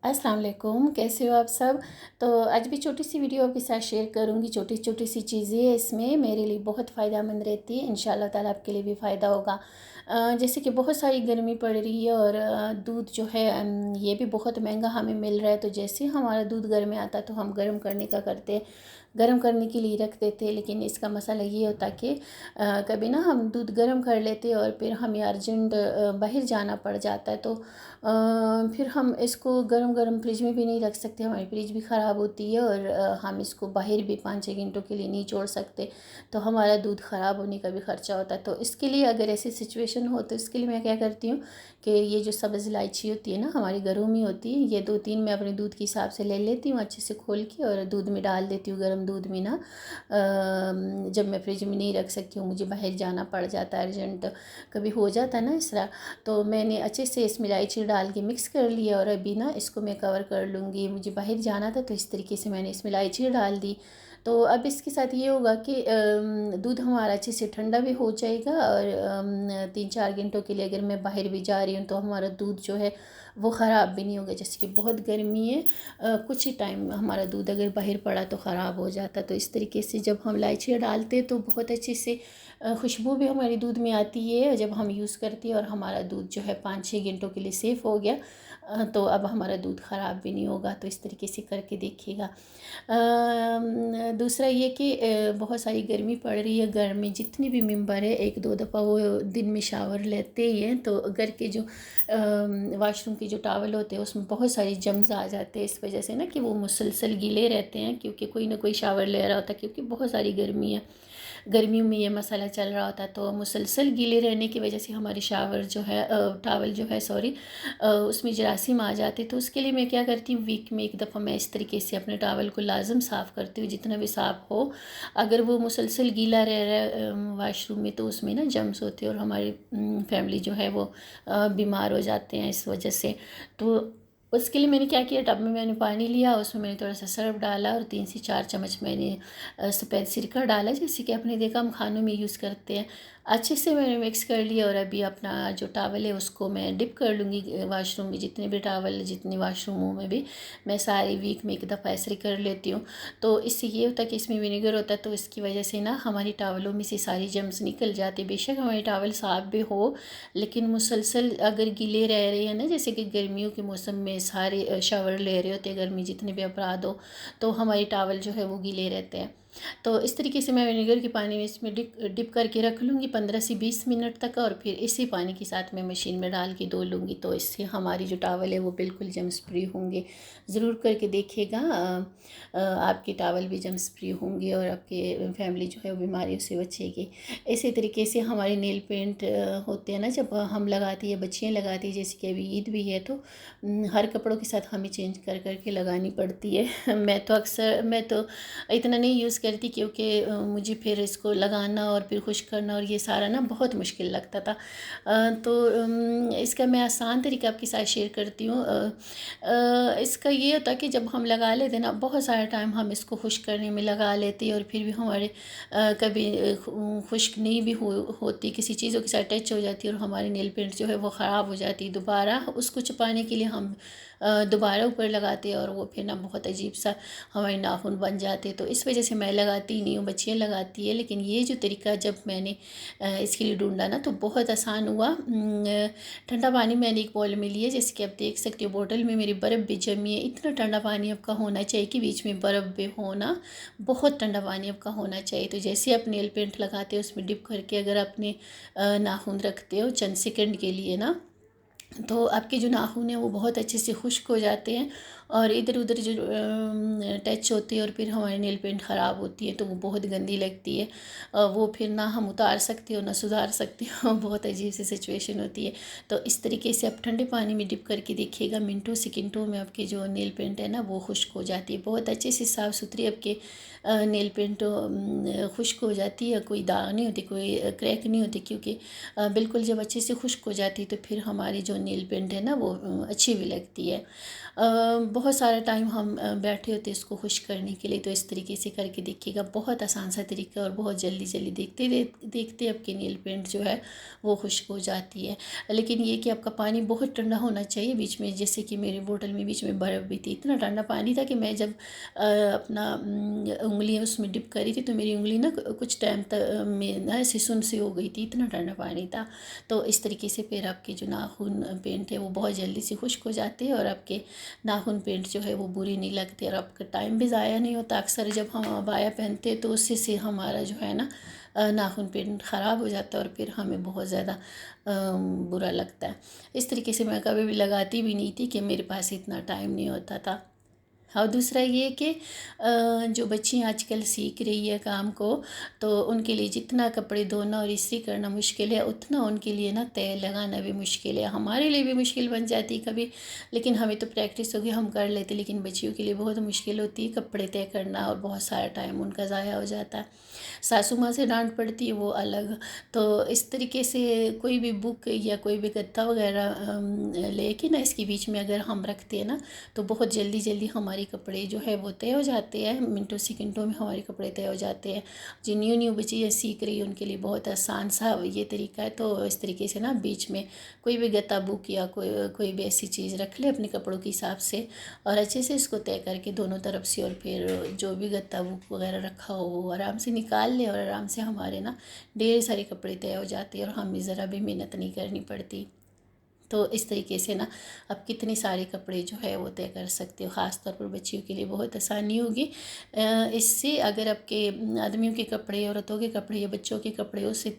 अस्सलाम वालेकुम, कैसे हो आप सब। तो आज भी छोटी सी वीडियो आपके साथ शेयर करूंगी। छोटी छोटी सी चीज़ें इसमें मेरे लिए बहुत फ़ायदेमंद रहती है। इंशाल्लाह ताला आपके लिए भी फ़ायदा होगा। जैसे कि बहुत सारी गर्मी पड़ रही है और दूध जो है ये भी बहुत महंगा हमें मिल रहा है। तो जैसे हमारा दूध घर में आता तो हम गर्म करने का करते, गर्म करने के लिए रख देते। लेकिन इसका मसाला ये होता कि कभी ना हम दूध गर्म कर लेते और फिर हमें अर्जेंट बाहर जाना पड़ जाता है। तो फिर हम इसको गरम गरम फ्रिज में भी नहीं रख सकते, हमारी फ्रिज भी ख़राब होती है और हम इसको बाहर भी 5-6 घंटों के लिए नहीं छोड़ सकते। तो हमारा दूध ख़राब होने का भी ख़र्चा होता है। तो इसके लिए अगर ऐसी सिचुएशन हो तो इसके लिए मैं क्या करती हूँ कि ये जो सब्ज़ इलायची होती है ना, हमारे घरों में होती है, ये 2-3 मैं अपने दूध के हिसाब से ले लेती हूँ, अच्छे से खोल के और दूध में डाल देती हूँ। गर्म दूध में ना जब मैं फ्रिज में नहीं रख सकती हूँ, मुझे बाहर जाना पड़ जाता है अर्जेंट, कभी हो जाता है ना इस तरह। तो मैंने अच्छे से इसमें इलायची डाल के मिक्स कर लिया और अभी ना इसको मैं कवर कर लूँगी। मुझे बाहर जाना था तो इस तरीके से मैंने इसमें इलायची डाल दी। तो अब इसके साथ ये होगा कि दूध हमारा अच्छे से ठंडा भी हो जाएगा और 3-4 घंटों के लिए अगर मैं बाहर भी जा रही हूँ तो हमारा दूध जो है वो ख़राब भी नहीं होगा। जैसे कि बहुत गर्मी है, कुछ ही टाइम हमारा दूध अगर बाहर पड़ा तो ख़राब हो जाता। तो इस तरीके से जब हम इलायची डालते तो बहुत अच्छे से खुशबू भी हमारी दूध में आती है जब हम यूज़ करती है और हमारा दूध जो है 5-6 घंटों के लिए सेफ़ हो गया। तो अब हमारा दूध ख़राब भी नहीं होगा। तो इस तरीके से करके देखिएगा। दूसरा ये कि बहुत सारी गर्मी पड़ रही है, घर में जितनी भी मेंबर है 1-2 दफ़ा वो दिन में शावर लेते ही हैं। तो घर के जो वाशरूम के जो टावल होते हैं उसमें बहुत सारी जम्स आ जाते हैं, इस वजह से ना कि वो मुसलसल गीले रहते हैं, क्योंकि कोई ना कोई शावर ले रहा होता है, क्योंकि बहुत सारी गर्मी है, गर्मियों में ये मसाला चल रहा होता है। तो मुसलसल गीले रहने की वजह से हमारे शावर जो है टावल जो है सॉरी उसमें जरासीम आ जाते। तो उसके लिए मैं क्या करती हूँ, वीक में एक दफ़ा मैं इस तरीके से अपने टावल को लाजम साफ़ करती हूँ, जितना भी साफ़ हो। अगर वो मुसलसल गीला रह रहा है वाशरूम में तो उसमें ना जम्स होते हैं और हमारी फैमिली जो है वो बीमार हो जाते हैं इस वजह से। तो उसके लिए मैंने क्या किया, टब में मैंने पानी लिया, उसमें मैंने थोड़ा सा सर्फ डाला और 3 से 4 चम्मच मैंने सफ़ेद सिरका डाला, जैसे कि आपने देखा हम खानों में यूज़ करते हैं। अच्छे से मैंने मिक्स कर लिया और अभी अपना जो टावल है उसको मैं डिप कर लूँगी वाशरूम में। जितने भी टावल, जितने वाशरूमों में भी मैं सारी वीक में एक दफ़ा ऐसे कर लेती हूँ। तो इससे ये होता है कि इसमें विनेगर होता है, तो इसकी वजह से ना हमारी टावलों में से सारी जम्स निकल जाती। बेशक हमारी टावल साफ़ भी हो, लेकिन मुसलसल अगर गीले रह रहे हैं ना, जैसे कि गर्मियों के मौसम में सारे शावर ले रहे होते हैं घर में जितने भी अफराद हो, तो हमारी टावल जो है वो गीले रहते हैं। तो इस तरीके से मैं विनेगर के पानी में इसमें डिप करके रख लूँगी 15 से 20 मिनट तक, और फिर इसी पानी के साथ मैं मशीन में डाल के धो लूँगी। तो इससे हमारी जो टावल है वो बिल्कुल जम्स फ्री होंगे। ज़रूर करके देखिएगा, आपके टावल भी जम्स फ्री होंगे और आपके फैमिली जो है वो बीमारियों से बचेगी। इसी तरीके से हमारे नेल पेंट होते हैं ना, जब हम लगाती है, बच्चियाँ लगाती है, जैसे कि अभी ईद भी है तो हर कपड़ों के साथ हमें चेंज कर करके लगानी पड़ती है। मैं तो इतना नहीं यूज़ करती, क्योंकि मुझे फिर इसको लगाना और फिर खुश करना और ये सारा ना बहुत मुश्किल लगता था। तो इसका मैं आसान तरीका आपके साथ शेयर करती हूँ। इसका ये होता है कि जब हम लगा लेते ना, बहुत सारा टाइम हम इसको खुश करने में लगा लेते और फिर भी हमारे कभी खुश्क नहीं भी होती, किसी चीज़ों के साथ टच हो जाती है और हमारी नेल पेंट जो है वो ख़राब हो जाती है। दोबारा उसको छुपाने के लिए हम दोबारा ऊपर लगाते हैं और वो फिर ना बहुत अजीब सा हमारे नाखून बन जाते। तो इस वजह से मैं लगाती नहीं हूँ, बच्चियाँ लगाती है। लेकिन ये जो तरीका जब मैंने इसके लिए ढूंढा ना तो बहुत आसान हुआ। ठंडा पानी मैंने एक बॉल में लिया, जैसे कि आप देख सकते हो बोतल में मेरी बर्फ़ भी जमी है। इतना ठंडा पानी आपका होना चाहिए कि बीच में बर्फ़ भी होना, बहुत ठंडा पानी आपका होना चाहिए। तो जैसे आप नेल पेंट लगाते हो उसमें डिप करके अगर अपने नाखून रखते हो चंद सेकंड के लिए ना, तो आपके जो नाखून हैं वो बहुत अच्छे से खुश्क हो जाते हैं और इधर उधर जो टच होती है और फिर हमारी नेल पेंट ख़राब होती है तो वो बहुत गंदी लगती है। वो फिर ना हम उतार सकते हो ना सुधार सकते हो, बहुत अजीब सी सिचुएशन होती है। तो इस तरीके से आप ठंडे पानी में डिप करके देखिएगा, मिनटों सेकंडों में आपके जो नेल पेंट है ना वो खुश्क हो जाती है। बहुत अच्छे से साफ़ सुथरी आपके नेल पेंट खुश्क हो जाती है, कोई दाग नहीं होती, कोई क्रैक नहीं होती, क्योंकि बिल्कुल जब अच्छे से खुश्क हो जाती है तो फिर हमारी जो नील पेंट है ना वो अच्छी भी लगती है। बहुत सारा टाइम हम बैठे होते हैं इसको खुश करने के लिए, तो इस तरीके से करके देखिएगा, बहुत आसान सा तरीका और बहुत जल्दी जल्दी देखते आपकी नील पेंट जो है वो खुश्क हो जाती है। लेकिन ये कि आपका पानी बहुत ठंडा होना चाहिए। बीच में जैसे कि मेरी बोतल में बीच में बर्फ़ भी थी, इतना ठंडा पानी था कि मैं जब अपना उंगली उसमें डिप करी थी तो मेरी उंगली ना कुछ टाइम तक में ना ऐसे सुन सी हो गई थी, इतना ठंडा पानी था। तो इस तरीके से फिर आपके जो नाखून पेंट है वो बहुत जल्दी से खुश्क हो जाते हैं और आपके नाखून पेंट जो है वो बुरी नहीं लगती और आपका टाइम भी ज़ाया नहीं होता। अक्सर जब हम अबाया पहनते हैं तो उससे से हमारा जो है ना नाखून पेंट ख़राब हो जाता है और फिर हमें बहुत ज़्यादा बुरा लगता है। इस तरीके से मैं कभी भी लगाती भी नहीं थी कि मेरे पास इतना टाइम नहीं होता था। और दूसरा ये कि जो बच्चियाँ आजकल सीख रही है काम को, तो उनके लिए जितना कपड़े धोना और इस्त्री करना मुश्किल है, उतना उनके लिए ना तय लगाना भी मुश्किल है। हमारे लिए भी मुश्किल बन जाती कभी, लेकिन हमें तो प्रैक्टिस होगी, हम कर लेते, लेकिन बच्चियों के लिए बहुत मुश्किल होती है कपड़े तय करना और बहुत सारा टाइम उनका ज़ाया हो जाता है। सासू माँ से डांट पड़ती है वो अलग। तो इस तरीके से कोई भी बुक या कोई भी गत्ता वगैरह लेके ना इसके बीच में अगर हम रखते हैं ना तो बहुत जल्दी जल्दी हमारे कपड़े जो है वो तय हो जाते हैं, मिनटों सेकंडों में हमारे कपड़े तय हो जाते हैं। जो न्यू न्यू बच्चियाँ सीख रही है उनके लिए बहुत आसान सा ये तरीका है। तो इस तरीके से ना बीच में कोई भी गत्ता बुक या कोई कोई भी ऐसी चीज़ रख ले अपने कपड़ों के हिसाब से और अच्छे से इसको तय करके दोनों तरफ से, और फिर जो भी गत्ता बुक वगैरह रखा हो वो आराम से निकाल ले और आराम से हमारे ना ढेर सारे कपड़े तय हो जाते हैं और हमें ज़रा भी मेहनत नहीं करनी पड़ती। तो इस तरीके से ना आप कितने सारे कपड़े जो है वो तय कर सकते हो, ख़ास तौर पर बच्चियों के लिए बहुत आसानी होगी इससे। अगर आपके आदमियों के कपड़े, औरतों के कपड़े या बच्चों के कपड़े उसी